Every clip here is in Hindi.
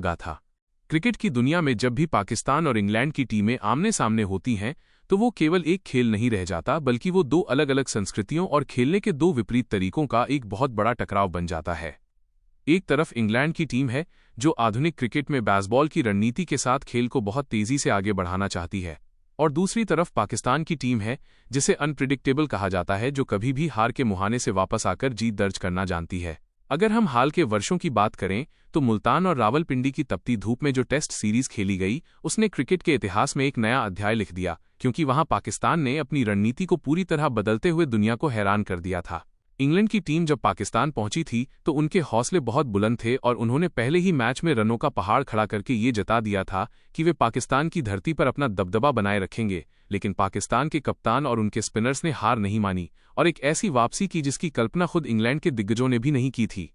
गा था। क्रिकेट की दुनिया में जब भी पाकिस्तान और इंग्लैंड की टीमें आमने सामने होती हैं तो वो केवल एक खेल नहीं रह जाता, बल्कि वो दो अलग अलग संस्कृतियों और खेलने के दो विपरीत तरीकों का एक बहुत बड़ा टकराव बन जाता है। एक तरफ इंग्लैंड की टीम है जो आधुनिक क्रिकेट में बेसबॉल की रणनीति के साथ खेल को बहुत तेजी से आगे बढ़ाना चाहती है, और दूसरी तरफ पाकिस्तान की टीम है जिसे अनप्रिडिक्टेबल कहा जाता है, जो कभी भी हार के मुहाने से वापस आकर जीत दर्ज करना जानती है। अगर हम हाल के वर्षों की बात करें तो मुल्तान और रावलपिंडी की तपती धूप में जो टेस्ट सीरीज खेली गई उसने क्रिकेट के इतिहास में एक नया अध्याय लिख दिया, क्योंकि वहां पाकिस्तान ने अपनी रणनीति को पूरी तरह बदलते हुए दुनिया को हैरान कर दिया था। इंग्लैंड की टीम जब पाकिस्तान पहुंची थी तो उनके हौसले बहुत बुलंद थे और उन्होंने पहले ही मैच में रनों का पहाड़ खड़ा करके ये जता दिया था कि वे पाकिस्तान की धरती पर अपना दबदबा बनाए रखेंगे। लेकिन पाकिस्तान के कप्तान और उनके स्पिनर्स ने हार नहीं मानी और एक ऐसी वापसी की जिसकी कल्पना खुद इंग्लैंड के दिग्गजों ने भी नहीं की थी।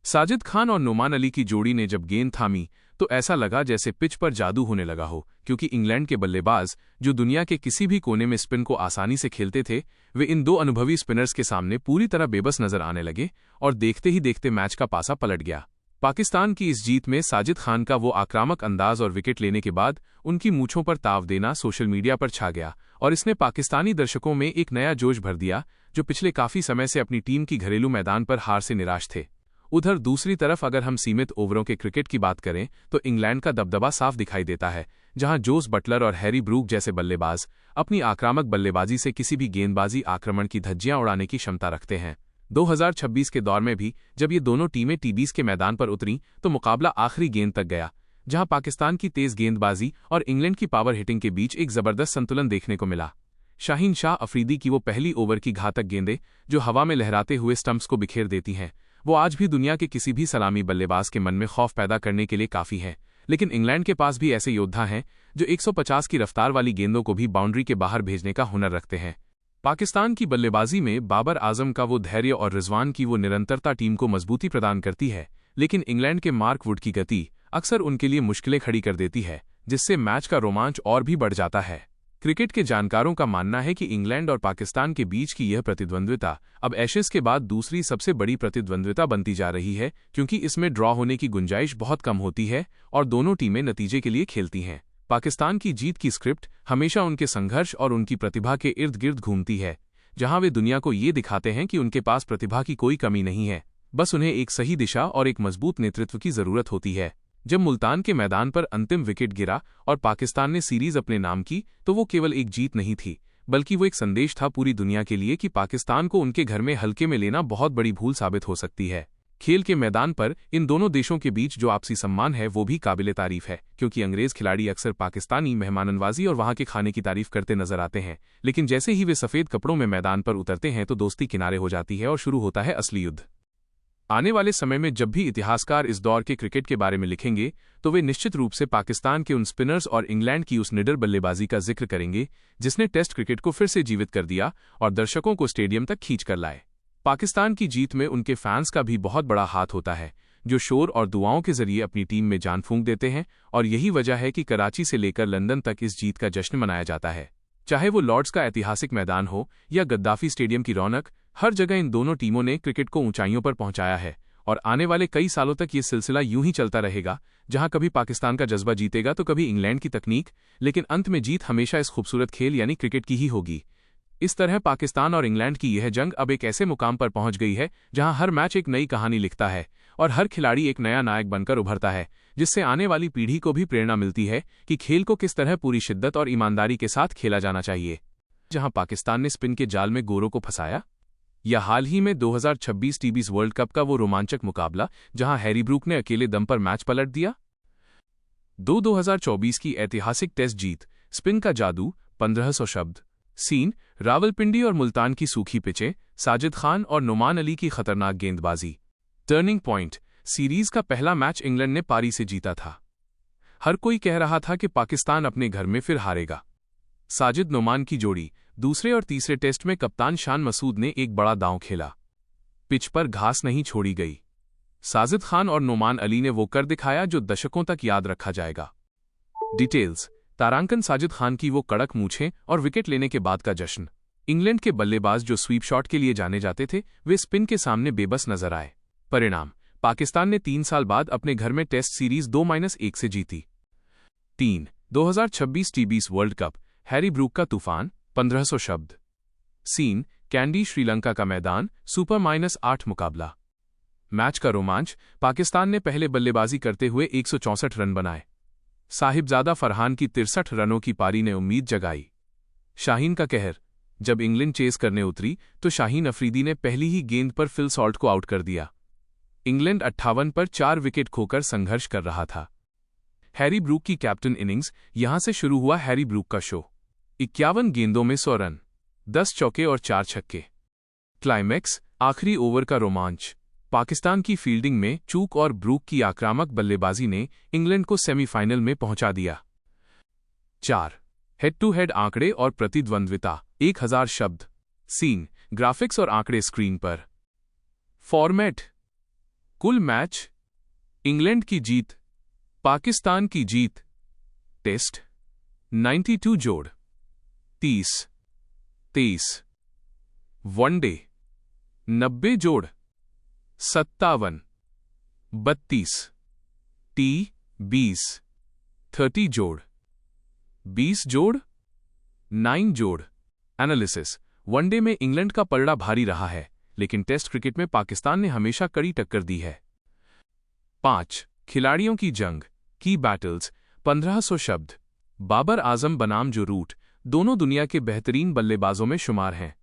साजिद खान और नोमान अली की जोड़ी ने जब गेंद थामी तो ऐसा लगा जैसे पिच पर जादू होने लगा हो, क्योंकि इंग्लैंड के बल्लेबाज जो दुनिया के किसी भी कोने में स्पिन को आसानी से खेलते थे, वे इन दो अनुभवी स्पिनर्स के सामने पूरी तरह बेबस नजर आने लगे और देखते ही देखते मैच का पासा पलट गया। पाकिस्तान की इस जीत में साजिद खान का वो आक्रामक अंदाज और विकेट लेने के बाद उनकी मूंछों पर ताव देना सोशल मीडिया पर छा गया और इसने पाकिस्तानी दर्शकों में एक नया जोश भर दिया जो पिछले काफी समय से अपनी टीम की घरेलू मैदान पर हार से निराश थे। उधर दूसरी तरफ अगर हम सीमित ओवरों के क्रिकेट की बात करें तो इंग्लैंड का दबदबा साफ दिखाई देता है, जहां जोस बटलर और हैरी ब्रूक जैसे बल्लेबाज अपनी आक्रामक बल्लेबाजी से किसी भी गेंदबाजी आक्रमण की धज्जियां उड़ाने की क्षमता रखते हैं। 2026 के दौर में भी जब ये दोनों टीमें टी20 के मैदान पर उतरीं तो मुकाबला आखिरी गेंद तक गया, जहां पाकिस्तान की तेज गेंदबाजी और इंग्लैंड की पावर हिटिंग के बीच एक जबरदस्त संतुलन देखने को मिला। शाहीन शाह अफरीदी की वो पहली ओवर की घातक गेंदें जो हवा में लहराते हुए स्टंप्स को बिखेर देती हैं, वो आज भी दुनिया के किसी भी सलामी बल्लेबाज के मन में खौफ पैदा करने के लिए काफी है। लेकिन इंग्लैंड के पास भी ऐसे योद्धा हैं जो 150 की रफ्तार वाली गेंदों को भी बाउंड्री के बाहर भेजने का हुनर रखते हैं। पाकिस्तान की बल्लेबाजी में बाबर आजम का वो धैर्य और रिजवान की वो निरंतरता टीम को मजबूती प्रदान करती है, लेकिन इंग्लैंड के मार्क वुड की गति अक्सर उनके लिए मुश्किलें खड़ी कर देती है, जिससे मैच का रोमांच और भी बढ़ जाता है। क्रिकेट के जानकारों का मानना है कि इंग्लैंड और पाकिस्तान के बीच की यह प्रतिद्वंद्विता अब एशेज के बाद दूसरी सबसे बड़ी प्रतिद्वंद्विता बनती जा रही है, क्योंकि इसमें ड्रॉ होने की गुंजाइश बहुत कम होती है और दोनों टीमें नतीजे के लिए खेलती हैं। पाकिस्तान की जीत की स्क्रिप्ट हमेशा उनके संघर्ष और उनकी प्रतिभा के इर्द गिर्द घूमती है, जहां वे दुनिया को ये दिखाते हैं कि उनके पास प्रतिभा की कोई कमी नहीं है, बस उन्हें एक सही दिशा और एक मजबूत नेतृत्व की जरूरत होती है। जब मुल्तान के मैदान पर अंतिम विकेट गिरा और पाकिस्तान ने सीरीज अपने नाम की तो वो केवल एक जीत नहीं थी, बल्कि वो एक संदेश था पूरी दुनिया के लिए कि पाकिस्तान को उनके घर में हल्के में लेना बहुत बड़ी भूल साबित हो सकती है। खेल के मैदान पर इन दोनों देशों के बीच जो आपसी सम्मान है वो भी काबिले तारीफ है, क्योंकि अंग्रेज खिलाड़ी अक्सर पाकिस्तानी मेहमाननवाजी और वहां के खाने की तारीफ करते नजर आते हैं, लेकिन जैसे ही वे सफेद कपड़ों में मैदान पर उतरते हैं तो दोस्ती किनारे हो जाती है और शुरू होता है असली युद्ध। आने वाले समय में जब भी इतिहासकार इस दौर के क्रिकेट के बारे में लिखेंगे तो वे निश्चित रूप से पाकिस्तान के उन स्पिनर्स और इंग्लैंड की उस निडर बल्लेबाजी का जिक्र करेंगे जिसने टेस्ट क्रिकेट को फिर से जीवित कर दिया और दर्शकों को स्टेडियम तक खींच कर लाए। पाकिस्तान की जीत में उनके फैंस का भी बहुत बड़ा हाथ होता है, जो शोर और दुआओं के जरिए अपनी टीम में जान फूंक देते हैं, और यही वजह है कि कराची से लेकर लंदन तक इस जीत का जश्न मनाया जाता है। चाहे वो लॉर्ड्स का ऐतिहासिक मैदान हो या गद्दाफी स्टेडियम की रौनक, हर जगह इन दोनों टीमों ने क्रिकेट को ऊंचाइयों पर पहुंचाया है और आने वाले कई सालों तक ये सिलसिला यूं ही चलता रहेगा, जहां कभी पाकिस्तान का जज्बा जीतेगा तो कभी इंग्लैंड की तकनीक, लेकिन अंत में जीत हमेशा इस खूबसूरत खेल यानी क्रिकेट की ही होगी। इस तरह पाकिस्तान और इंग्लैंड की यह जंग अब एक ऐसे मुकाम पर पहुंच गई है जहां हर मैच एक नई कहानी लिखता है और हर खिलाड़ी एक नया नायक बनकर उभरता है, जिससे आने वाली पीढ़ी को भी प्रेरणा मिलती है कि खेल को किस तरह पूरी शिद्दत और ईमानदारी के साथ खेला जाना चाहिए। जहां पाकिस्तान ने स्पिन के जाल में गोरों को फंसाया, या हाल ही में 2026 टी20 वर्ल्ड कप का वो रोमांचक मुकाबला जहां हैरी ब्रूक ने अकेले दम पर मैच पलट दिया। 2024 की ऐतिहासिक टेस्ट जीत, स्पिन का जादू, 1500 शब्द, सीन, रावलपिंडी और मुल्तान की सूखी पिचें, साजिद खान और नोमान अली की खतरनाक गेंदबाजी। टर्निंग पॉइंट, सीरीज का पहला मैच इंग्लैंड ने पारी से जीता था। हर कोई कह रहा था कि पाकिस्तान अपने घर में फिर हारेगा। साजिद नोमान की जोड़ी, दूसरे और तीसरे टेस्ट में कप्तान शान मसूद ने एक बड़ा दांव खेला। पिच पर घास नहीं छोड़ी गई। साजिद खान और नोमान अली ने वो कर दिखाया जो दशकों तक याद रखा जाएगा। डिटेल्स, तारांकन साजिद खान की वो कड़क मूछें और विकेट लेने के बाद का जश्न। इंग्लैंड के बल्लेबाज जो स्वीप शॉट के लिए जाने जाते थे, वे स्पिन के सामने बेबस नजर आए। परिणाम, पाकिस्तान ने 3 साल बाद अपने घर में टेस्ट सीरीज 2-1 से जीती। 3. 2026 T20 world cup, Harry Brook का तूफान, 1500 शब्द। सीन, कैंडी श्रीलंका का मैदान, सुपर -8 मुकाबला। मैच का रोमांच, पाकिस्तान ने पहले बल्लेबाजी करते हुए 164 रन बनाए। साहिबजादा फरहान की 63 रनों की पारी ने उम्मीद जगाई। शाहीन का कहर, जब इंग्लैंड चेस करने उतरी तो शाहीन अफरीदी ने पहली ही गेंद पर फिल सॉल्ट को आउट कर दिया। इंग्लैंड 58 पर 4 विकेट खोकर संघर्ष कर रहा था। हैरी ब्रूक की कैप्टन इनिंग्स, यहां से शुरू हुआ हैरी ब्रूक का शो। 51 गेंदों में 100 रन, 10 चौके और 4 छक्के। क्लाइमैक्स, आखिरी ओवर का रोमांच। पाकिस्तान की फील्डिंग में चूक और ब्रूक की आक्रामक बल्लेबाजी ने इंग्लैंड को सेमीफाइनल में पहुंचा दिया। 4. हेड टू हेड आंकड़े और प्रतिद्वंद्विता, 1000 शब्द। सीन, ग्राफिक्स और आंकड़े स्क्रीन पर। फॉर्मेट, कुल मैच, इंग्लैंड की जीत, पाकिस्तान की जीत। टेस्ट 92 जोड़, 30-23। वनडे 90 जोड़, 57-32। T20 30 जोड़, 20 जोड़, 9 जोड़। एनालिसिस, वनडे में इंग्लैंड का पलड़ा भारी रहा है, लेकिन टेस्ट क्रिकेट में पाकिस्तान ने हमेशा कड़ी टक्कर दी है। 5. खिलाड़ियों की जंग, की बैटल्स, 1500 शब्द। बाबर आजम बनाम जो रूट, दोनों दुनिया के बेहतरीन बल्लेबाजों में शुमार हैं।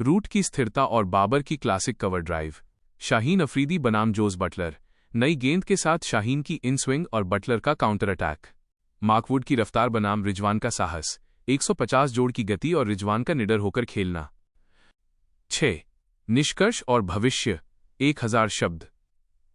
रूट की स्थिरता और बाबर की classic cover drive. Shaheen Afridi बनाम जोस बटलर, नई गेंद के साथ शाहीन की इन स्विंग और बटलर का काउंटर अटैक। मार्कवुड की रफ्तार बनाम रिजवान का साहस, 150 जोड़ की गति और रिजवान का निडर होकर खेलना। 6. निष्कर्ष और भविष्य, 1000 शब्द।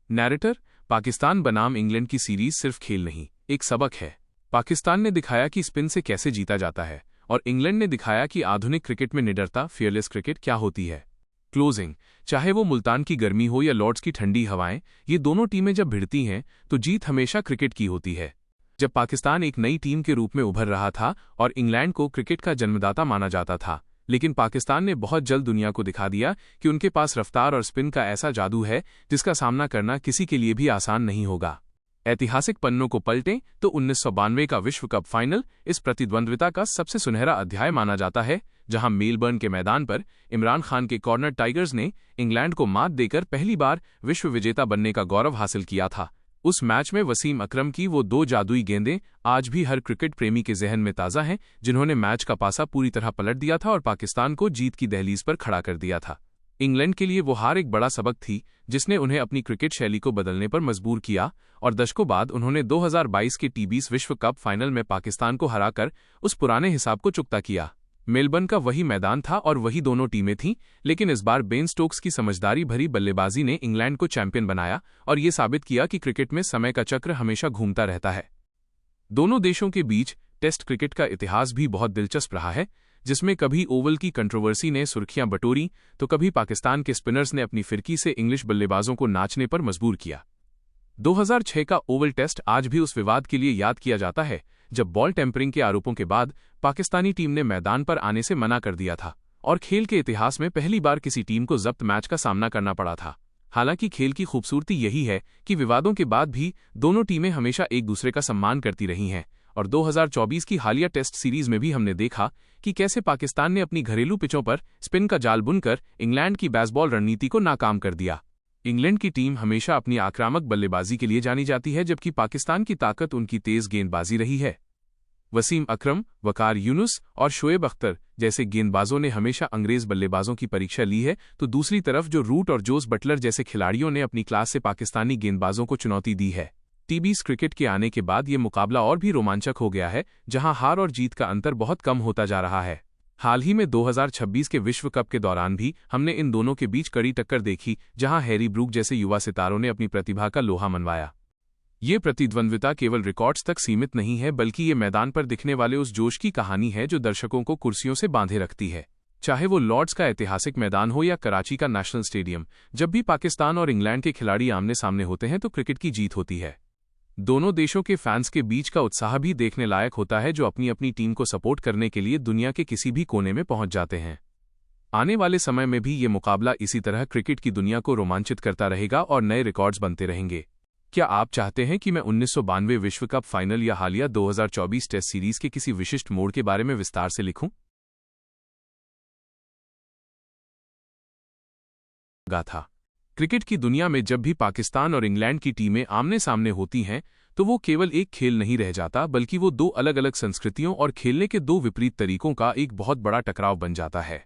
नैरेटर, पाकिस्तान बनाम इंग्लैंड की सीरीज सिर्फ खेल नहीं, एक सबक है। पाकिस्तान ने दिखाया कि स्पिन से कैसे जीता जाता है, और इंग्लैंड ने दिखाया कि आधुनिक क्रिकेट में निडरता, फियरलेस क्रिकेट क्या होती है। क्लोजिंग, चाहे वो मुल्तान की गर्मी हो या लॉर्ड्स की ठंडी हवाएं, ये दोनों टीमें जब भिड़ती हैं तो जीत हमेशा क्रिकेट की होती है। जब पाकिस्तान एक नई टीम के रूप में उभर रहा था और इंग्लैंड को क्रिकेट का जन्मदाता माना जाता था, लेकिन पाकिस्तान ने बहुत जल्द दुनिया को दिखा दिया कि उनके पास रफ्तार और स्पिन का ऐसा जादू है जिसका सामना करना किसी के लिए भी आसान नहीं होगा। ऐतिहासिक पन्नों को पलटें तो 1992 का विश्व कप फाइनल इस प्रतिद्वंद्विता का सबसे सुनहरा अध्याय माना जाता है, जहां मेलबर्न के मैदान पर इमरान खान के कॉर्नर टाइगर्स ने इंग्लैंड को मात देकर पहली बार विश्व विजेता बनने का गौरव हासिल किया था। उस मैच में वसीम अकरम की वो 2 जादुई गेंदें आज भी हर क्रिकेट प्रेमी के जहन में ताज़ा हैं, जिन्होंने मैच का पासा पूरी तरह पलट दिया था और पाकिस्तान को जीत की दहलीज पर खड़ा कर दिया था। इंग्लैंड के लिए वो हार एक बड़ा सबक थी, जिसने उन्हें अपनी क्रिकेट शैली को बदलने पर मजबूर किया, और दशकों बाद उन्होंने 2022 के T20 विश्व कप फाइनल में पाकिस्तान को हराकर उस पुराने हिसाब को चुकता किया। मेलबर्न का वही मैदान था और वही दोनों टीमें थीं, लेकिन इस बार बेन स्टोक्स की समझदारी भरी बल्लेबाजी ने इंग्लैंड को चैंपियन बनाया और ये साबित किया कि क्रिकेट में समय का चक्र हमेशा घूमता रहता है। दोनों देशों के बीच टेस्ट क्रिकेट का इतिहास भी बहुत दिलचस्प रहा है, जिसमें कभी ओवल की कंट्रोवर्सी ने सुर्खियां बटोरी तो कभी पाकिस्तान के स्पिनर्स ने अपनी फिरकी से इंग्लिश बल्लेबाजों को नाचने पर मजबूर किया। 2006 का ओवल टेस्ट आज भी उस विवाद के लिए याद किया जाता है जब बॉल टेम्परिंग के आरोपों के बाद पाकिस्तानी टीम ने मैदान पर आने से मना कर दिया था और खेल के इतिहास में पहली बार किसी टीम को जब्त मैच का सामना करना पड़ा था। हालांकि खेल की खूबसूरती यही है कि विवादों के बाद भी दोनों टीमें हमेशा एक दूसरे का सम्मान करती रही हैं, और 2024 की हालिया टेस्ट सीरीज में भी हमने देखा कि कैसे पाकिस्तान ने अपनी घरेलू पिचों पर स्पिन का जाल बुनकर इंग्लैंड की बेसबॉल रणनीति को नाकाम कर दिया। इंग्लैंड की टीम हमेशा अपनी आक्रामक बल्लेबाजी के लिए जानी जाती है, जबकि पाकिस्तान की ताकत उनकी तेज गेंदबाजी रही है। वसीम अकरम, वकार यूनुस और शोएब अख्तर जैसे गेंदबाजों ने हमेशा अंग्रेज बल्लेबाजों की परीक्षा ली है, तो दूसरी तरफ जो रूट और जोस बटलर जैसे खिलाड़ियों ने अपनी क्लास से पाकिस्तानी गेंदबाजों को चुनौती दी है। T20 क्रिकेट के आने के बाद ये मुकाबला और भी रोमांचक हो गया है, जहां हार और जीत का अंतर बहुत कम होता जा रहा है। हाल ही में 2026 के विश्व कप के दौरान भी हमने इन दोनों के बीच कड़ी टक्कर देखी, जहां हैरी ब्रूक जैसे युवा सितारों ने अपनी प्रतिभा का लोहा मनवाया। ये प्रतिद्वंद्विता केवल रिकॉर्ड्स तक सीमित नहीं है, बल्कि ये मैदान पर दिखने वाले उस जोश की कहानी है जो दर्शकों को कुर्सियों से बांधे रखती है। चाहे वो लॉर्ड्स का ऐतिहासिक मैदान हो या कराची का नेशनल स्टेडियम, जब भी पाकिस्तान और इंग्लैंड के खिलाड़ी आमने सामने होते हैं तो क्रिकेट की जीत होती है। दोनों देशों के फैंस के बीच का उत्साह भी देखने लायक होता है, जो अपनी अपनी टीम को सपोर्ट करने के लिए दुनिया के किसी भी कोने में पहुंच जाते हैं। आने वाले समय में भी ये मुकाबला इसी तरह क्रिकेट की दुनिया को रोमांचित करता रहेगा और नए रिकॉर्ड्स बनते रहेंगे। क्या आप चाहते हैं कि मैं 1992 विश्व कप फाइनल या हालिया 2024 टेस्ट सीरीज के किसी विशिष्ट मोड़ के बारे में विस्तार से लिखूं? गाथा। क्रिकेट की दुनिया में जब भी पाकिस्तान और इंग्लैंड की टीमें आमने सामने होती हैं तो वो केवल एक खेल नहीं रह जाता, बल्कि वो दो अलग अलग संस्कृतियों और खेलने के दो विपरीत तरीकों का एक बहुत बड़ा टकराव बन जाता है।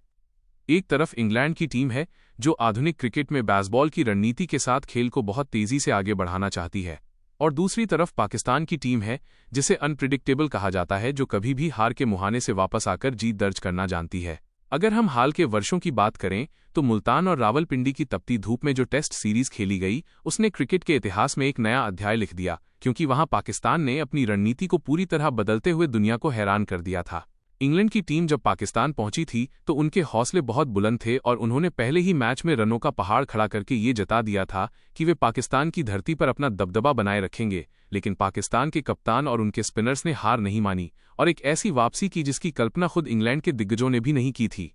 एक तरफ इंग्लैंड की टीम है जो आधुनिक क्रिकेट में बेसबॉल की रणनीति के साथ खेल को बहुत तेजी से आगे बढ़ाना चाहती है, और दूसरी तरफ पाकिस्तान की टीम है जिसे अनप्रिडिक्टेबल कहा जाता है, जो कभी भी हार के मुहाने से वापस आकर जीत दर्ज करना जानती है। अगर हम हाल के वर्षों की बात करें तो मुल्तान और रावलपिंडी की तपती धूप में जो टेस्ट सीरीज खेली गई, उसने क्रिकेट के इतिहास में एक नया अध्याय लिख दिया, क्योंकि वहां पाकिस्तान ने अपनी रणनीति को पूरी तरह बदलते हुए दुनिया को हैरान कर दिया था। इंग्लैंड की टीम जब पाकिस्तान पहुंची थी तो उनके हौसले बहुत बुलंद थे और उन्होंने पहले ही मैच में रनों का पहाड़ खड़ा करके ये जता दिया था कि वे पाकिस्तान की धरती पर अपना दबदबा बनाए रखेंगे। लेकिन पाकिस्तान के कप्तान और उनके स्पिनर्स ने हार नहीं मानी और एक ऐसी वापसी की जिसकी कल्पना खुद इंग्लैंड के दिग्गजों ने भी नहीं की थी।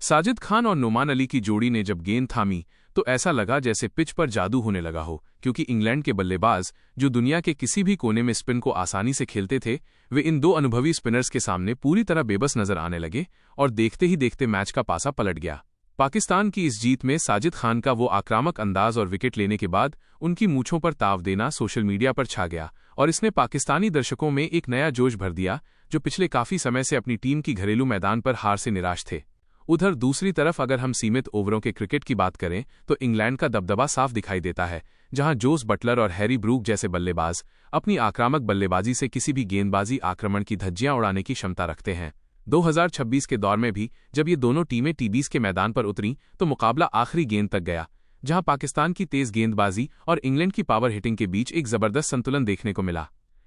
साजिद खान और नुमान अली की जोड़ी ने जब गेंद थामी तो ऐसा लगा जैसे पिच पर जादू होने लगा हो, क्योंकि इंग्लैंड के बल्लेबाज, जो दुनिया के किसी भी कोने में स्पिन को आसानी से खेलते थे, वे इन दो अनुभवी स्पिनर्स के सामने पूरी तरह बेबस नजर आने लगे और देखते ही देखते मैच का पासा पलट गया। पाकिस्तान की इस जीत में साजिद खान का वो आक्रामक अंदाज और विकेट लेने के बाद उनकी मूंछों पर ताव देना सोशल मीडिया पर छा गया और इसने पाकिस्तानी दर्शकों में एक नया जोश भर दिया, जो पिछले काफी समय से अपनी टीम की घरेलू मैदान पर हार से निराश थे। उधर दूसरी तरफ अगर हम सीमित ओवरों के क्रिकेट की बात करें तो इंग्लैंड का दबदबा साफ दिखाई देता है, जहां जोस बटलर और हैरी ब्रूक जैसे बल्लेबाज अपनी आक्रामक बल्लेबाजी से किसी भी गेंदबाजी आक्रमण की धज्जियां उड़ाने की क्षमता रखते हैं। 2026 के दौर में भी जब ये दोनों टीमें टी20 के मैदान पर उतरीं तो मुकाबला आखिरी गेंद तक गया, जहां पाकिस्तान की तेज गेंदबाजी और इंग्लैंड की पावर हिटिंग के बीच एक जबरदस्त संतुलन देखने को मिला।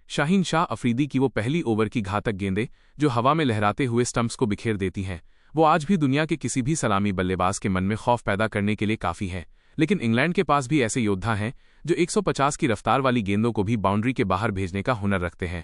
शाहीन शाह अफरीदी की वो पहली ओवर की घातक गेंदें जो हवा में लहराते हुए स्टंप्स को बिखेर देती हैं, वो आज भी दुनिया के किसी भी सलामी बल्लेबाज के मन में खौफ पैदा करने के लिए काफी है। लेकिन इंग्लैंड के पास भी ऐसे योद्धा हैं जो 150 की रफ्तार वाली गेंदों को भी बाउंड्री के बाहर भेजने का हुनर रखते हैं।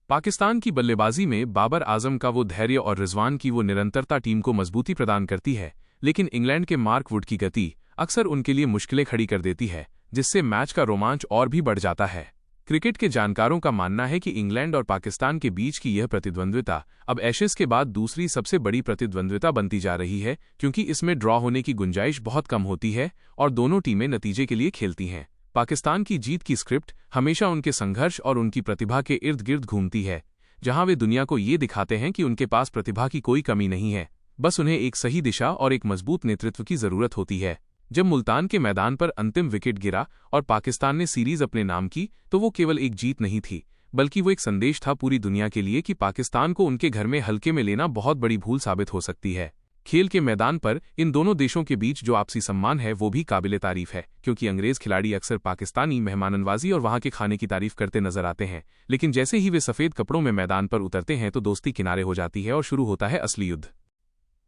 पाकिस्तान की बल्लेबाजी में बाबर आजम का वो धैर्य और रिजवान की वो निरंतरता टीम को मजबूती प्रदान करती है, लेकिन इंग्लैंड के मार्क वुड की गति अक्सर उनके लिए मुश्किलें खड़ी कर देती है, जिससे मैच का रोमांच और भी बढ़ जाता है। क्रिकेट के जानकारों का मानना है कि इंग्लैंड और पाकिस्तान के बीच की यह प्रतिद्वंद्विता अब एशेज के बाद दूसरी सबसे बड़ी प्रतिद्वंद्विता बनती जा रही है, क्योंकि इसमें ड्रॉ होने की गुंजाइश बहुत कम होती है और दोनों टीमें नतीजे के लिए खेलती हैं। पाकिस्तान की जीत की स्क्रिप्ट हमेशा उनके संघर्ष और उनकी प्रतिभा के इर्द गिर्द घूमती है, जहां वे दुनिया को ये दिखाते हैं कि उनके पास प्रतिभा की कोई कमी नहीं है, बस उन्हें एक सही दिशा और एक मजबूत नेतृत्व की जरूरत होती है। जब मुल्तान के मैदान पर अंतिम विकेट गिरा और पाकिस्तान ने सीरीज अपने नाम की तो वो केवल एक जीत नहीं थी, बल्कि वो एक संदेश था पूरी दुनिया के लिए कि पाकिस्तान को उनके घर में हल्के में लेना बहुत बड़ी भूल साबित हो सकती है। खेल के मैदान पर इन दोनों देशों के बीच जो आपसी सम्मान है वो भी काबिले तारीफ है, क्योंकि अंग्रेज खिलाड़ी अक्सर पाकिस्तानी मेहमाननवाजी और वहां के खाने की तारीफ करते नजर आते हैं, लेकिन जैसे ही वे सफेद कपड़ों में मैदान पर उतरते हैं तो दोस्ती किनारे हो जाती है और शुरू होता है असली युद्ध।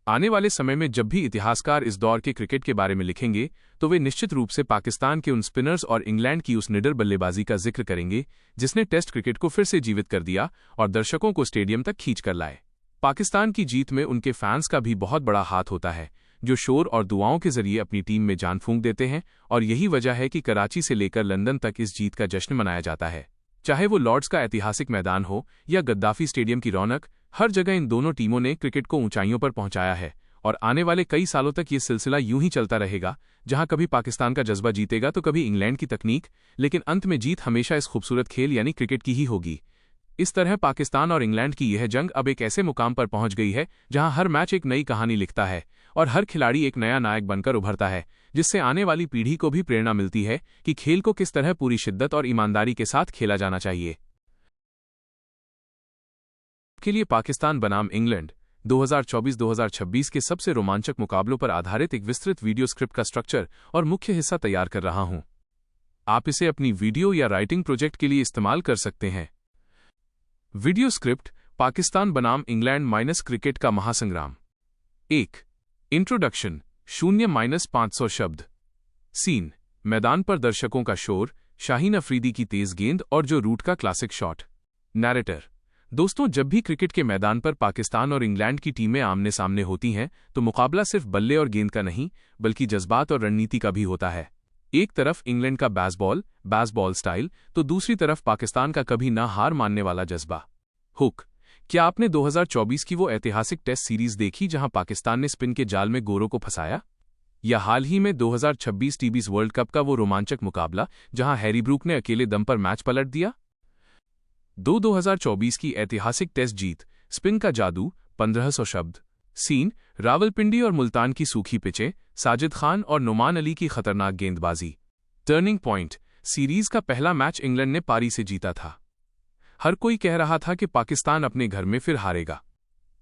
आने वाले समय में जब भी इतिहासकार इस दौर के क्रिकेट के बारे में लिखेंगे तो वे निश्चित रूप से पाकिस्तान के उन स्पिनर्स और इंग्लैंड की उस निडर बल्लेबाजी का जिक्र करेंगे जिसने टेस्ट क्रिकेट को फिर से जीवित कर दिया और दर्शकों को स्टेडियम तक खींच कर लाए। पाकिस्तान की जीत में उनके फैंस का भी बहुत बड़ा हाथ होता है, जो शोर और दुआओं के जरिए अपनी टीम में जान फूंक देते हैं, और यही वजह है कि कराची से लेकर लंदन तक इस जीत का जश्न मनाया जाता है। चाहे वो लॉर्ड्स का ऐतिहासिक मैदान हो या गद्दाफी स्टेडियम की रौनक, हर जगह इन दोनों टीमों ने क्रिकेट को ऊंचाइयों पर पहुंचाया है और आने वाले कई सालों तक ये सिलसिला यूं ही चलता रहेगा, जहां कभी पाकिस्तान का जज्बा जीतेगा तो कभी इंग्लैंड की तकनीक, लेकिन अंत में जीत हमेशा इस खूबसूरत खेल यानी क्रिकेट की ही होगी। इस तरह पाकिस्तान और इंग्लैंड की यह जंग अब एक ऐसे मुकाम पर पहुंच गई है जहां हर मैच एक नई कहानी लिखता है और हर खिलाड़ी एक नया नायक बनकर उभरता है, जिससे आने वाली पीढ़ी को भी प्रेरणा मिलती है कि खेल को किस तरह पूरी शिद्दत और ईमानदारी के साथ खेला जाना चाहिए। के लिए पाकिस्तान बनाम इंग्लैंड 2024-2026 के सबसे रोमांचक मुकाबलों पर आधारित एक विस्तृत वीडियो स्क्रिप्ट का स्ट्रक्चर और मुख्य हिस्सा तैयार कर रहा हूं। आप इसे अपनी वीडियो या राइटिंग प्रोजेक्ट के लिए इस्तेमाल कर सकते हैं। वीडियो स्क्रिप्ट: पाकिस्तान बनाम इंग्लैंड माइनस क्रिकेट का महासंग्राम। 1. इंट्रोडक्शन 0-500 शब्द। सीन: मैदान पर दर्शकों का शोर, शाहीन अफरीदी की तेज गेंद और जो रूट का क्लासिक शॉट। नैरेटर: दोस्तों, जब भी क्रिकेट के मैदान पर पाकिस्तान और इंग्लैंड की टीमें आमने सामने होती हैं तो मुकाबला सिर्फ बल्ले और गेंद का नहीं बल्कि जज्बात और रणनीति का भी होता है। एक तरफ इंग्लैंड का बेसबॉल स्टाइल तो दूसरी तरफ पाकिस्तान का कभी ना हार मानने वाला जज्बा। हुक, क्या आपने 2024 की वो ऐतिहासिक टेस्ट सीरीज देखी जहां पाकिस्तान ने स्पिन के जाल में गोरों को फंसाया? या हाल ही में 2026 टीबीज वर्ल्ड कप का वो रोमांचक मुकाबला जहां हैरी ब्रूक ने अकेले दम पर मैच पलट दिया? 2024 की ऐतिहासिक टेस्ट जीत, स्पिन का जादू, 1500 शब्द। सीन, रावलपिंडी और मुल्तान की सूखी पिचें, साजिद खान और नुमान अली की खतरनाक गेंदबाजी। टर्निंग पॉइंट, सीरीज का पहला मैच इंग्लैंड ने पारी से जीता था। हर कोई कह रहा था कि पाकिस्तान अपने घर में फिर हारेगा।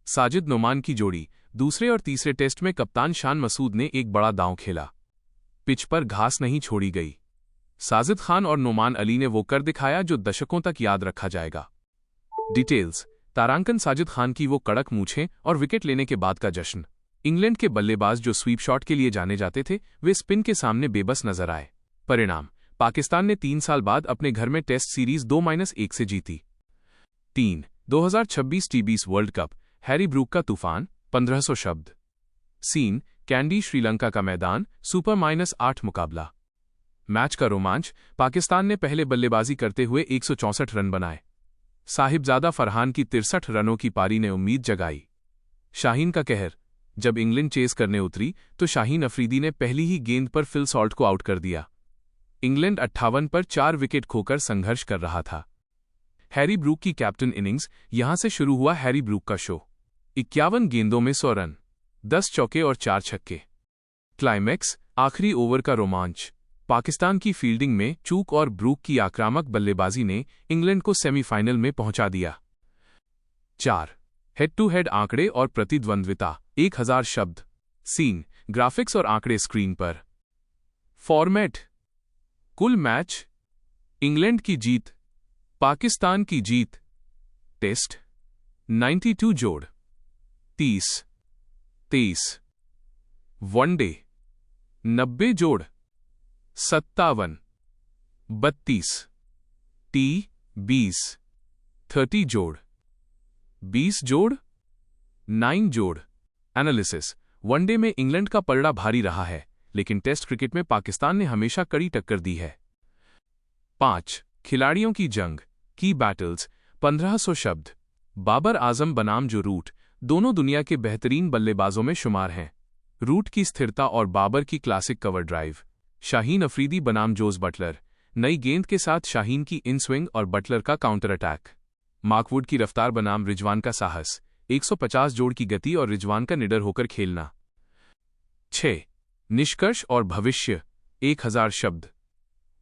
साजिद नुमान की जोड़ी, दूसरे और तीसरे टेस्ट में कप्तान शान मसूद ने एक बड़ा दांव खेला। पिच पर घास नहीं छोड़ी गई। साजिद खान और नुमान अली ने वो कर दिखाया जो दशकों तक याद रखा जाएगा। डिटेल्स, तारांकन साजिद खान की वो कड़क मूछें और विकेट लेने के बाद का जश्न। इंग्लैंड के बल्लेबाज जो स्वीप शॉट के लिए जाने जाते थे वे स्पिन के सामने बेबस नजर आए। परिणाम, पाकिस्तान ने 3 साल बाद अपने घर में टेस्ट सीरीज 2-1 से जीती। 2026 टीबीज वर्ल्ड कप, हैरी ब्रूक का तूफान, 1500 शब्द। सीन, कैंडी श्रीलंका का मैदान, सुपर -8 मुकाबला। मैच का रोमांच, पाकिस्तान ने पहले बल्लेबाजी करते हुए 164 रन बनाए। साहिबजादा फरहान की 63 रनों की पारी ने उम्मीद जगाई। शाहीन का कहर, जब इंग्लैंड चेस करने उतरी तो शाहीन अफरीदी ने पहली ही गेंद पर फिल सॉल्ट को आउट कर दिया। इंग्लैंड 58 पर 4 विकेट खोकर संघर्ष कर रहा था। हैरी ब्रूक की कैप्टन इनिंग्स, यहां से शुरू हुआ हैरी ब्रूक का शो। 51 गेंदों में 100 रन, 10 चौके और 4 छक्के। क्लाइमैक्स, आखिरी ओवर का रोमांच। पाकिस्तान की फील्डिंग में चूक और ब्रूक की आक्रामक बल्लेबाजी ने इंग्लैंड को सेमीफाइनल में पहुंचा दिया। 4 हेड टू हेड आंकड़े और प्रतिद्वंद्विता, 1000 शब्द। सीन, ग्राफिक्स और आंकड़े स्क्रीन पर। फॉर्मेट, कुल मैच, इंग्लैंड की जीत, पाकिस्तान की जीत। टेस्ट, 92 जोड़, 30-23। वनडे, 90 जोड़, 57-32। T20 30 जोड़, 20 जोड़, 9 जोड़। एनालिसिस, वनडे में इंग्लैंड का पलड़ा भारी रहा है लेकिन टेस्ट क्रिकेट में पाकिस्तान ने हमेशा कड़ी टक्कर दी है। 5 खिलाड़ियों की जंग, की बैटल्स, 1500 शब्द। बाबर आजम बनाम जो रूट, दोनों दुनिया के बेहतरीन बल्लेबाजों में शुमार हैं। रूट की स्थिरता और बाबर की classic cover drive. Shaheen Afridi बनाम जोस बटलर, नई गेंद के साथ शाहीन की इन स्विंग और बटलर का काउंटर अटैक। मार्कवुड की रफ्तार बनाम रिजवान का साहस, 150 जोड़ की गति और रिजवान का निडर होकर खेलना। 6 निष्कर्ष और भविष्य, 1000 शब्द।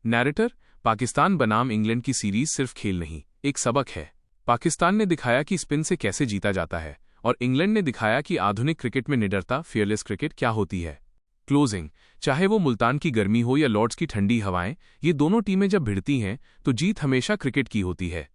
नैरेटर, पाकिस्तान बनाम इंग्लैंड की सीरीज सिर्फ खेल नहीं, एक सबक है। पाकिस्तान ने दिखाया कि स्पिन से कैसे जीता जाता है और इंग्लैंड ने दिखाया कि आधुनिक क्रिकेट में निडरता, फियरलेस क्रिकेट क्या होती है। क्लोजिंग, चाहे वो मुल्तान की गर्मी हो या लॉर्ड्स की ठंडी हवाएं, ये दोनों टीमें जब भिड़ती हैं तो जीत हमेशा क्रिकेट की होती है।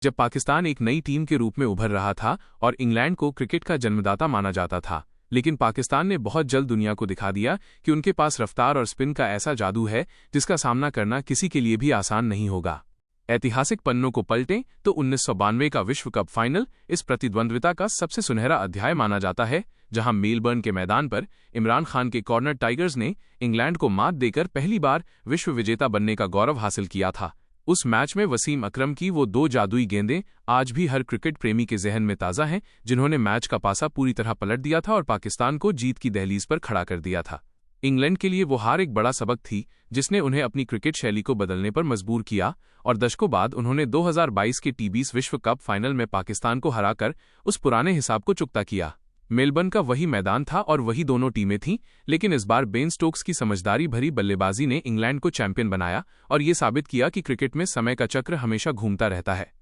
जब पाकिस्तान एक नई टीम के रूप में उभर रहा था और इंग्लैंड को क्रिकेट का जन्मदाता माना जाता था, लेकिन पाकिस्तान ने बहुत जल्द दुनिया को दिखा दिया कि उनके पास रफ्तार और स्पिन का ऐसा जादू है जिसका सामना करना किसी के लिए भी आसान नहीं होगा। ऐतिहासिक पन्नों को पलटें तो 1992 का विश्व कप फाइनल इस प्रतिद्वंद्विता का सबसे सुनहरा अध्याय माना जाता है, जहां मेलबर्न के मैदान पर इमरान खान के कॉर्नर टाइगर्स ने इंग्लैंड को मात देकर पहली बार विश्व विजेता बनने का गौरव हासिल किया था। उस मैच में वसीम अकरम की वो 2 जादुई गेंदें आज भी हर क्रिकेट प्रेमी के जहन में ताज़ा हैं, जिन्होंने मैच का पासा पूरी तरह पलट दिया था और पाकिस्तान को जीत की दहलीज पर खड़ा कर दिया था। इंग्लैंड के लिए वो हार एक बड़ा सबक थी जिसने उन्हें अपनी क्रिकेट शैली को बदलने पर मजबूर किया और दशकों बाद उन्होंने 2022 के टी20 विश्व कप फाइनल में पाकिस्तान को हराकर उस पुराने हिसाब को चुकता किया। मेलबर्न का वही मैदान था और वही दोनों टीमें थीं, लेकिन इस बार बेन स्टोक्स की समझदारी भरी बल्लेबाजी ने इंग्लैंड को चैंपियन बनाया और ये साबित किया कि क्रिकेट में समय का चक्र हमेशा घूमता रहता है।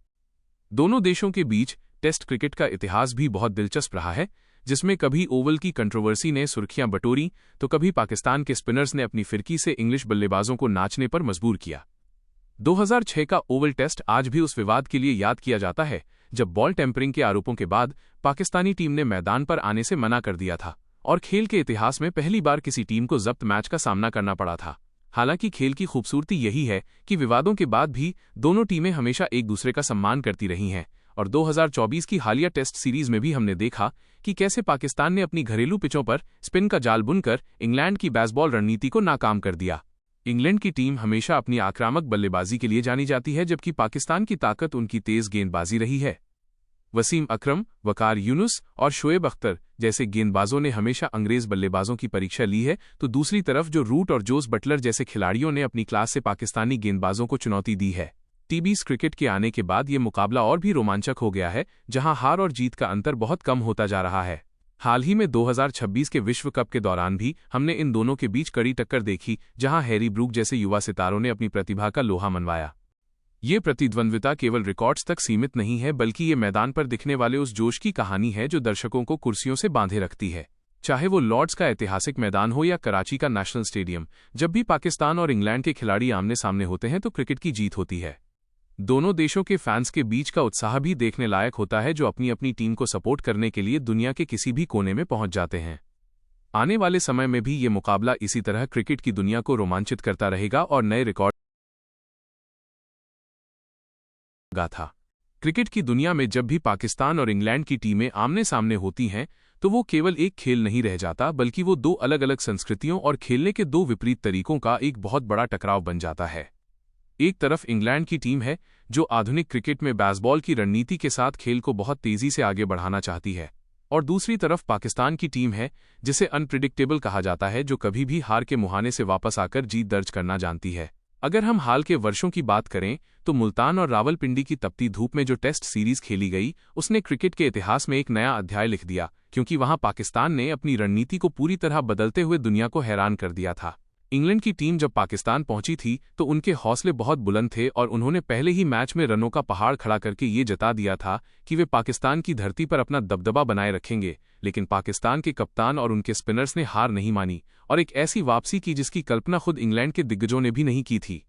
दोनों देशों के बीच टेस्ट क्रिकेट का इतिहास भी बहुत दिलचस्प रहा है, जिसमें कभी ओवल की कंट्रोवर्सी ने सुर्खियां बटोरी तो कभी पाकिस्तान के स्पिनर्स ने अपनी फिरकी से इंग्लिश बल्लेबाजों को नाचने पर मजबूर किया। 2006 का ओवल टेस्ट आज भी उस विवाद के लिए याद किया जाता है जब बॉल टेम्परिंग के आरोपों के बाद पाकिस्तानी टीम ने मैदान पर आने से मना कर दिया था और खेल के इतिहास में पहली बार किसी टीम को जब्त मैच का सामना करना पड़ा था। हालांकि खेल की खूबसूरती यही है कि विवादों के बाद भी दोनों टीमें हमेशा एक दूसरे का सम्मान करती रही हैं, और 2024 की हालिया टेस्ट सीरीज में भी हमने देखा कि कैसे पाकिस्तान ने अपनी घरेलू पिचों पर स्पिन का जाल बुनकर इंग्लैंड की बेसबॉल रणनीति को नाकाम कर दिया। इंग्लैंड की टीम हमेशा अपनी आक्रामक बल्लेबाजी के लिए जानी जाती है, जबकि पाकिस्तान की ताकत उनकी तेज गेंदबाजी रही है। वसीम अकरम, वकार यूनुस और शोएब अख्तर जैसे गेंदबाजों ने हमेशा अंग्रेज बल्लेबाजों की परीक्षा ली है, तो दूसरी तरफ जो रूट और जोस बटलर जैसे खिलाड़ियों ने अपनी क्लास से पाकिस्तानी गेंदबाजों को चुनौती दी है। टीबीस क्रिकेट के आने के बाद ये मुकाबला और भी रोमांचक हो गया है, जहां हार और जीत का अंतर बहुत कम होता जा रहा है। हाल ही में 2026 के विश्व कप के दौरान भी हमने इन दोनों के बीच कड़ी टक्कर देखी, जहां हैरी ब्रूक जैसे युवा सितारों ने अपनी प्रतिभा का लोहा मनवाया। ये प्रतिद्वंद्विता केवल रिकॉर्ड्स तक सीमित नहीं है, बल्कि ये मैदान पर दिखने वाले उस जोश की कहानी है जो दर्शकों को कुर्सियों से बांधे रखती है। चाहे वो लॉर्ड्स का ऐतिहासिक मैदान हो या कराची का नेशनल स्टेडियम, जब भी पाकिस्तान और इंग्लैंड के खिलाड़ी आमने सामने होते हैं तो क्रिकेट की जीत होती है। दोनों देशों के फैंस के बीच का उत्साह भी देखने लायक होता है, जो अपनी अपनी टीम को सपोर्ट करने के लिए दुनिया के किसी भी कोने में पहुंच जाते हैं। आने वाले समय में भी ये मुकाबला इसी तरह क्रिकेट की दुनिया को रोमांचित करता रहेगा और नए रिकॉर्ड था। क्रिकेट की दुनिया में जब भी पाकिस्तान और इंग्लैंड की टीमें आमने सामने होती हैं, तो वो केवल एक खेल नहीं रह जाता, बल्कि वो दो अलग अलग संस्कृतियों और खेलने के दो विपरीत तरीकों का एक बहुत बड़ा टकराव बन जाता है। एक तरफ इंग्लैंड की टीम है जो आधुनिक क्रिकेट में बेसबॉल की रणनीति के साथ खेल को बहुत तेजी से आगे बढ़ाना चाहती है, और दूसरी तरफ पाकिस्तान की टीम है जिसे अनप्रिडिक्टेबल कहा जाता है, जो कभी भी हार के मुहाने से वापस आकर जीत दर्ज करना जानती है। अगर हम हाल के वर्षों की बात करें तो मुल्तान और रावलपिंडी की तपती धूप में जो टेस्ट सीरीज खेली गई, उसने क्रिकेट के इतिहास में एक नया अध्याय लिख दिया, क्योंकि वहां पाकिस्तान ने अपनी रणनीति को पूरी तरह बदलते हुए दुनिया को हैरान कर दिया था। इंग्लैंड की टीम जब पाकिस्तान पहुंची थी तो उनके हौसले बहुत बुलंद थे, और उन्होंने पहले ही मैच में रनों का पहाड़ खड़ा करके ये जता दिया था कि वे पाकिस्तान की धरती पर अपना दबदबा बनाए रखेंगे। लेकिन पाकिस्तान के कप्तान और उनके स्पिनर्स ने हार नहीं मानी और एक ऐसी वापसी की जिसकी कल्पना खुद इंग्लैंड के दिग्गजों ने भी नहीं की थी।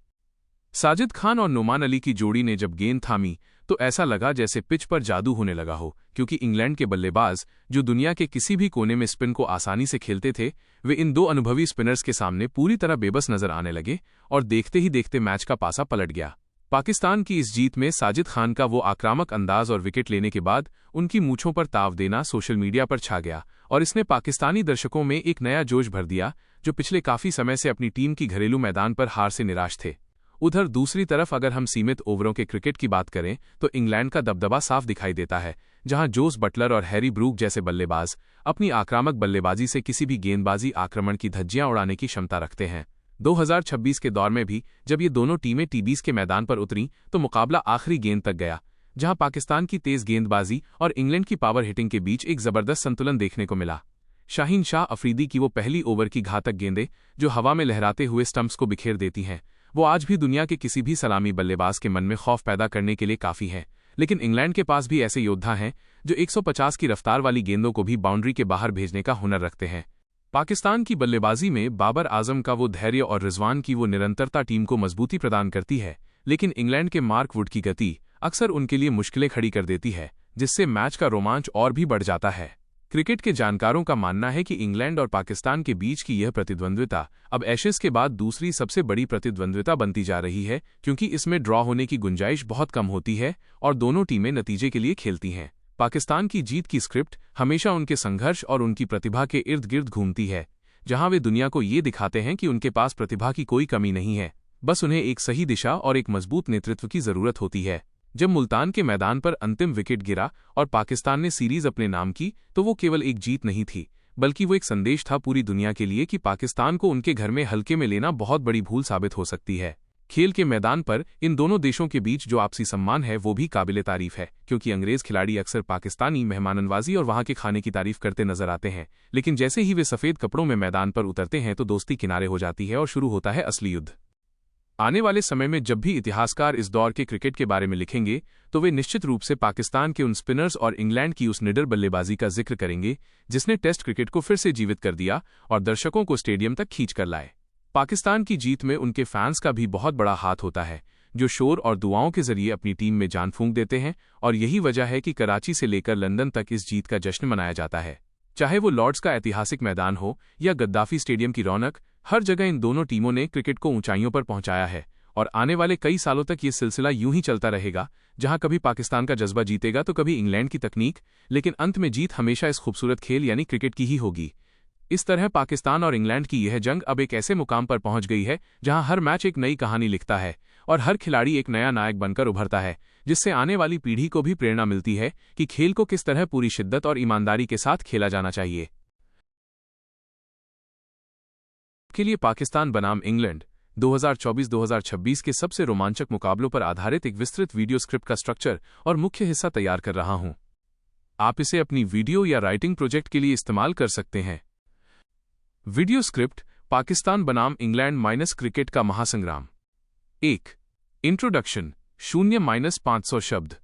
साजिद खान और नुमान अली की जोड़ी ने जब गेंद थामी तो ऐसा लगा जैसे पिच पर जादू होने लगा हो, क्योंकि इंग्लैंड के बल्लेबाज, जो दुनिया के किसी भी कोने में स्पिन को आसानी से खेलते थे, वे इन दो अनुभवी स्पिनर्स के सामने पूरी तरह बेबस नजर आने लगे, और देखते ही देखते मैच का पासा पलट गया। पाकिस्तान की इस जीत में साजिद खान का वो आक्रामक अंदाज और विकेट लेने के बाद उनकी मूंछों पर ताव देना सोशल मीडिया पर छा गया, और इसने पाकिस्तानी दर्शकों में एक नया जोश भर दिया, जो पिछले काफी समय से अपनी टीम की घरेलू मैदान पर हार से निराश थे। उधर दूसरी तरफ अगर हम सीमित ओवरों के क्रिकेट की बात करें तो इंग्लैंड का दबदबा साफ दिखाई देता है, जहां जोस बटलर और हैरी ब्रूक जैसे बल्लेबाज अपनी आक्रामक बल्लेबाजी से किसी भी गेंदबाजी आक्रमण की धज्जियां उड़ाने की क्षमता रखते हैं। 2026 के दौर में भी जब ये दोनों टीमें टीबीस के मैदान पर उतरी तो मुकाबला आखिरी गेंद तक गया, जहां पाकिस्तान की तेज गेंदबाजी और इंग्लैंड की पावर हिटिंग के बीच एक जबरदस्त संतुलन देखने को मिला। शाहीन शाह अफरीदी की वो पहली ओवर की घातक गेंदें जो हवा में लहराते हुए स्टंप्स को बिखेर देती हैं, वो आज भी दुनिया के किसी भी सलामी बल्लेबाज के मन में खौफ पैदा करने के लिए काफी है। लेकिन इंग्लैंड के पास भी ऐसे योद्धा हैं जो 150 की रफ्तार वाली गेंदों को भी बाउंड्री के बाहर भेजने का हुनर रखते हैं। पाकिस्तान की बल्लेबाजी में बाबर आजम का वो धैर्य और रिजवान की वो निरंतरता टीम को मजबूती प्रदान करती है, लेकिन इंग्लैंड के मार्क वुड की गति अक्सर उनके लिए मुश्किलें खड़ी कर देती है, जिससे मैच का रोमांच और भी बढ़ जाता है। क्रिकेट के जानकारों का मानना है कि इंग्लैंड और पाकिस्तान के बीच की यह प्रतिद्वंद्विता अब एशेज के बाद दूसरी सबसे बड़ी प्रतिद्वंद्विता बनती जा रही है, क्योंकि इसमें ड्रॉ होने की गुंजाइश बहुत कम होती है और दोनों टीमें नतीजे के लिए खेलती हैं। पाकिस्तान की जीत की स्क्रिप्ट हमेशा उनके संघर्ष और उनकी प्रतिभा के इर्द गिर्द घूमती है, जहां वे दुनिया को ये दिखाते हैं कि उनके पास प्रतिभा की कोई कमी नहीं है, बस उन्हें एक सही दिशा और एक मजबूत नेतृत्व की जरूरत होती है। जब मुल्तान के मैदान पर अंतिम विकेट गिरा और पाकिस्तान ने सीरीज अपने नाम की, तो वो केवल एक जीत नहीं थी, बल्कि वो एक संदेश था पूरी दुनिया के लिए कि पाकिस्तान को उनके घर में हल्के में लेना बहुत बड़ी भूल साबित हो सकती है। खेल के मैदान पर इन दोनों देशों के बीच जो आपसी सम्मान है वो भी काबिले तारीफ है, क्योंकि अंग्रेज खिलाड़ी अक्सर पाकिस्तानी मेहमाननवाजी और वहां के खाने की तारीफ करते नजर आते हैं, लेकिन जैसे ही वे सफेद कपड़ों में मैदान पर उतरते हैं तो दोस्ती किनारे हो जाती है और शुरू होता है असली युद्ध। आने वाले समय में जब भी इतिहासकार इस दौर के क्रिकेट के बारे में लिखेंगे तो वे निश्चित रूप से पाकिस्तान के उन स्पिनर्स और इंग्लैंड की उस निडर बल्लेबाजी का जिक्र करेंगे जिसने टेस्ट क्रिकेट को फिर से जीवित कर दिया और दर्शकों को स्टेडियम तक खींच कर लाए। पाकिस्तान की जीत में उनके फैंस का भी बहुत बड़ा हाथ होता है, जो शोर और दुआओं के जरिए अपनी टीम में जान फूंक देते हैं, और यही वजह है कि कराची से लेकर लंदन तक इस जीत का जश्न मनाया जाता है। चाहे वो लॉर्ड्स का ऐतिहासिक मैदान हो या गद्दाफी स्टेडियम की रौनक, हर जगह इन दोनों टीमों ने क्रिकेट को ऊंचाइयों पर पहुंचाया है और आने वाले कई सालों तक ये सिलसिला यूं ही चलता रहेगा, जहां कभी पाकिस्तान का जज्बा जीतेगा तो कभी इंग्लैंड की तकनीक, लेकिन अंत में जीत हमेशा इस खूबसूरत खेल यानी क्रिकेट की ही होगी। इस तरह पाकिस्तान और इंग्लैंड की यह जंग अब एक ऐसे मुकाम पर पहुंच गई है जहां हर मैच एक नई कहानी लिखता है और हर खिलाड़ी एक नया नायक बनकर उभरता है, जिससे आने वाली पीढ़ी को भी प्रेरणा मिलती है कि खेल को किस तरह पूरी शिद्दत और ईमानदारी के साथ खेला जाना चाहिए। के लिए पाकिस्तान बनाम इंग्लैंड 2024-2026 के सबसे रोमांचक मुकाबलों पर आधारित एक विस्तृत वीडियो स्क्रिप्ट का स्ट्रक्चर और मुख्य हिस्सा तैयार कर रहा हूं। आप इसे अपनी वीडियो या राइटिंग प्रोजेक्ट के लिए इस्तेमाल कर सकते हैं। वीडियो स्क्रिप्ट: पाकिस्तान बनाम इंग्लैंड माइनस क्रिकेट का महासंग्राम। 1. इंट्रोडक्शन 0-500 शब्द।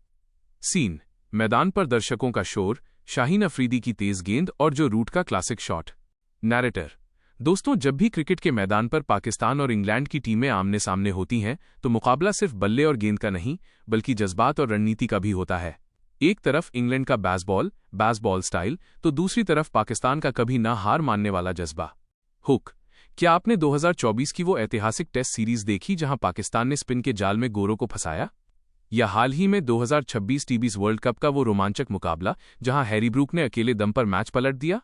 सीन: मैदान पर दर्शकों का शोर, शाहीन अफरीदी की तेज गेंद और जो रूट का क्लासिक शॉट। नैरेटर: दोस्तों, जब भी क्रिकेट के मैदान पर पाकिस्तान और इंग्लैंड की टीमें आमने सामने होती हैं तो मुकाबला सिर्फ बल्ले और गेंद का नहीं बल्कि जज्बात और रणनीति का भी होता है। एक तरफ इंग्लैंड का बैसबॉल स्टाइल तो दूसरी तरफ पाकिस्तान का कभी ना हार मानने वाला जज्बा। हुक: क्या आपने 2024 की वो ऐतिहासिक टेस्ट सीरीज देखी जहां पाकिस्तान ने स्पिन के जाल में गोरों को फंसाया? या हाल ही में 2026 टी20 वर्ल्ड कप का वो रोमांचक मुकाबला जहां हैरी ब्रूक ने अकेले दम पर मैच पलट दिया?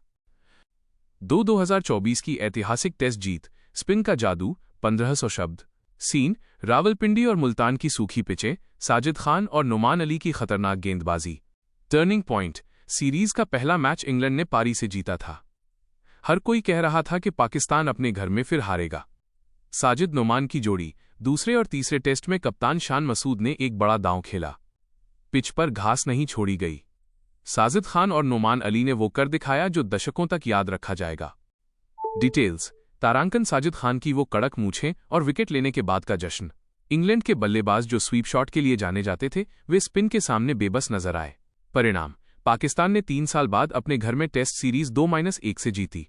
2024 की ऐतिहासिक टेस्ट जीत, स्पिन का जादू, 1500 शब्द। सीन: रावलपिंडी और मुल्तान की सूखी पिचें, साजिद खान और नुमान अली की खतरनाक गेंदबाजी। टर्निंग पॉइंट: सीरीज का पहला मैच इंग्लैंड ने पारी से जीता था। हर कोई कह रहा था कि पाकिस्तान अपने घर में फिर हारेगा। साजिद नुमान की जोड़ी, दूसरे और तीसरे टेस्ट में कप्तान शान मसूद ने एक बड़ा दांव खेला। पिच पर घास नहीं छोड़ी गई। साजिद खान और नुमान अली ने वो कर दिखाया जो दशकों तक याद रखा जाएगा। डिटेल्स: तारांकन साजिद खान की वो कड़क मूछें और विकेट लेने के बाद का जश्न। इंग्लैंड के बल्लेबाज जो स्वीप शॉट के लिए जाने जाते थे वे स्पिन के सामने बेबस नजर आए। परिणाम: पाकिस्तान ने 3 साल बाद अपने घर में टेस्ट सीरीज 2-1 से जीती।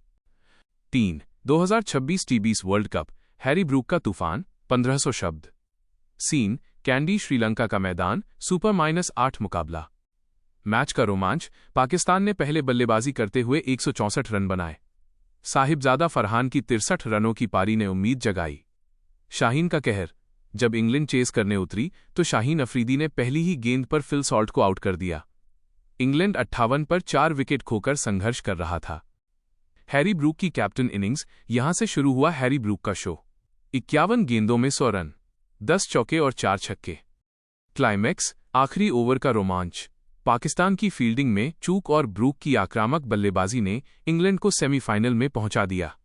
3. 2026 टी20 वर्ल्ड कप, हैरी ब्रूक का तूफान, 1500 शब्द। सीन: कैंडी श्रीलंका का मैदान, सुपर -8 मुकाबला। मैच का रोमांच: पाकिस्तान ने पहले बल्लेबाजी करते हुए 164 रन बनाए। साहिबजादा फरहान की 63 रनों की पारी ने उम्मीद जगाई। शाहीन का कहर: जब इंग्लैंड चेस करने उतरी तो शाहीन अफरीदी ने पहली ही गेंद पर फिल सॉल्ट को आउट कर दिया। इंग्लैंड 58 पर 4 विकेट खोकर संघर्ष कर रहा था। हैरी ब्रूक की कैप्टन इनिंग्स, यहां से शुरू हुआ हैरी ब्रूक का शो। 51 गेंदों में 100 रन, 10 चौके और 4 छक्के। क्लाइमैक्स: आखिरी ओवर का रोमांच। पाकिस्तान की फील्डिंग में चूक और ब्रूक की आक्रामक बल्लेबाजी ने इंग्लैंड को सेमीफाइनल में पहुंचा दिया।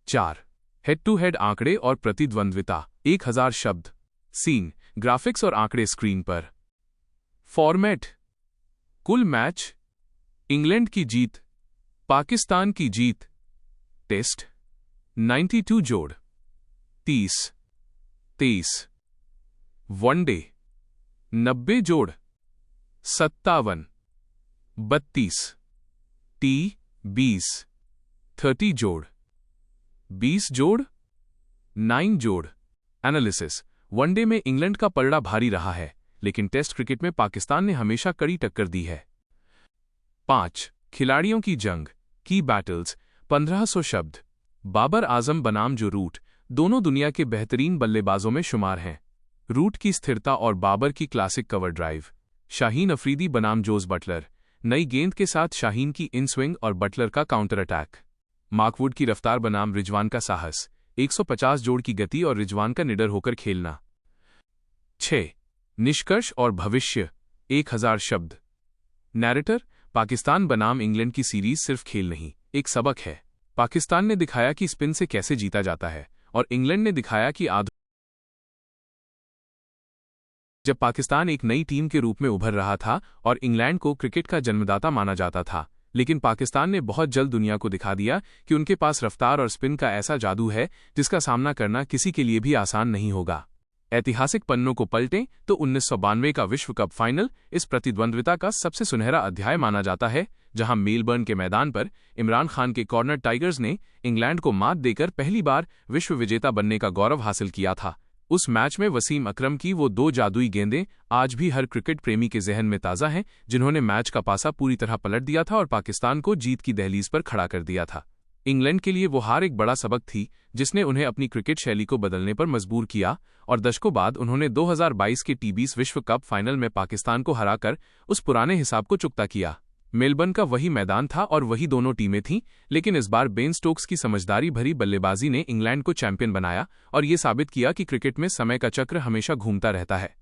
4. हेड टू हेड आंकड़े और प्रतिद्वंद्विता, 1000 शब्द। सीन: ग्राफिक्स और आंकड़े स्क्रीन पर। फॉर्मेट: कुल मैच, इंग्लैंड की जीत, पाकिस्तान की जीत। टेस्ट 92 जोड़, 30-23। वनडे 90 जोड़, 57-32। T20 30 जोड़, 20 जोड़, 9 जोड़। एनालिसिस: वनडे में इंग्लैंड का पलड़ा भारी रहा है, लेकिन टेस्ट क्रिकेट में पाकिस्तान ने हमेशा कड़ी टक्कर दी है। 5. खिलाड़ियों की जंग, की बैटल्स, 1500 शब्द। बाबर आजम बनाम जो रूट, दोनों दुनिया के बेहतरीन बल्लेबाजों में शुमार हैं। रूट की स्थिरता और बाबर की classic cover drive. Shaheen Afridi बनाम जोस बटलर, नई गेंद के साथ शाहीन की इन स्विंग और बटलर का काउंटर अटैक। मार्कवुड की रफ्तार बनाम रिजवान का साहस, 150 जोड़ की गति और रिजवान का निडर होकर खेलना। 6. निष्कर्ष और भविष्य, 1000 शब्द। नैरेटर: पाकिस्तान बनाम इंग्लैंड की सीरीज सिर्फ खेल नहीं, एक सबक है। पाकिस्तान ने दिखाया कि स्पिन से कैसे जीता जाता है और इंग्लैंड ने दिखाया कि जब पाकिस्तान एक नई टीम के रूप में उभर रहा था और इंग्लैंड को क्रिकेट का जन्मदाता माना जाता था, लेकिन पाकिस्तान ने बहुत जल्द दुनिया को दिखा दिया कि उनके पास रफ्तार और स्पिन का ऐसा जादू है जिसका सामना करना किसी के लिए भी आसान नहीं होगा। ऐतिहासिक पन्नों को पलटें तो 1992 का विश्व कप फाइनल इस प्रतिद्वंद्विता का सबसे सुनहरा अध्याय माना जाता है, जहां मेलबर्न के मैदान पर इमरान खान के कॉर्नर टाइगर्स ने इंग्लैंड को मात देकर पहली बार विश्व विजेता बनने का गौरव हासिल किया था। उस मैच में वसीम अकरम की वो 2 जादुई गेंदें आज भी हर क्रिकेट प्रेमी के जहन में ताज़ा हैं, जिन्होंने मैच का पासा पूरी तरह पलट दिया था और पाकिस्तान को जीत की दहलीज पर खड़ा कर दिया था। इंग्लैंड के लिए वो हार एक बड़ा सबक थी, जिसने उन्हें अपनी क्रिकेट शैली को बदलने पर मजबूर किया, और दशकों बाद उन्होंने 2022 के टी20 विश्व कप फाइनल में पाकिस्तान को हराकर उस पुराने हिसाब को चुकता किया। मेलबर्न का वही मैदान था और वही दोनों टीमें थीं, लेकिन इस बार बेन स्टोक्स की समझदारी भरी बल्लेबाजी ने इंग्लैंड को चैंपियन बनाया और ये साबित किया कि क्रिकेट में समय का चक्र हमेशा घूमता रहता है।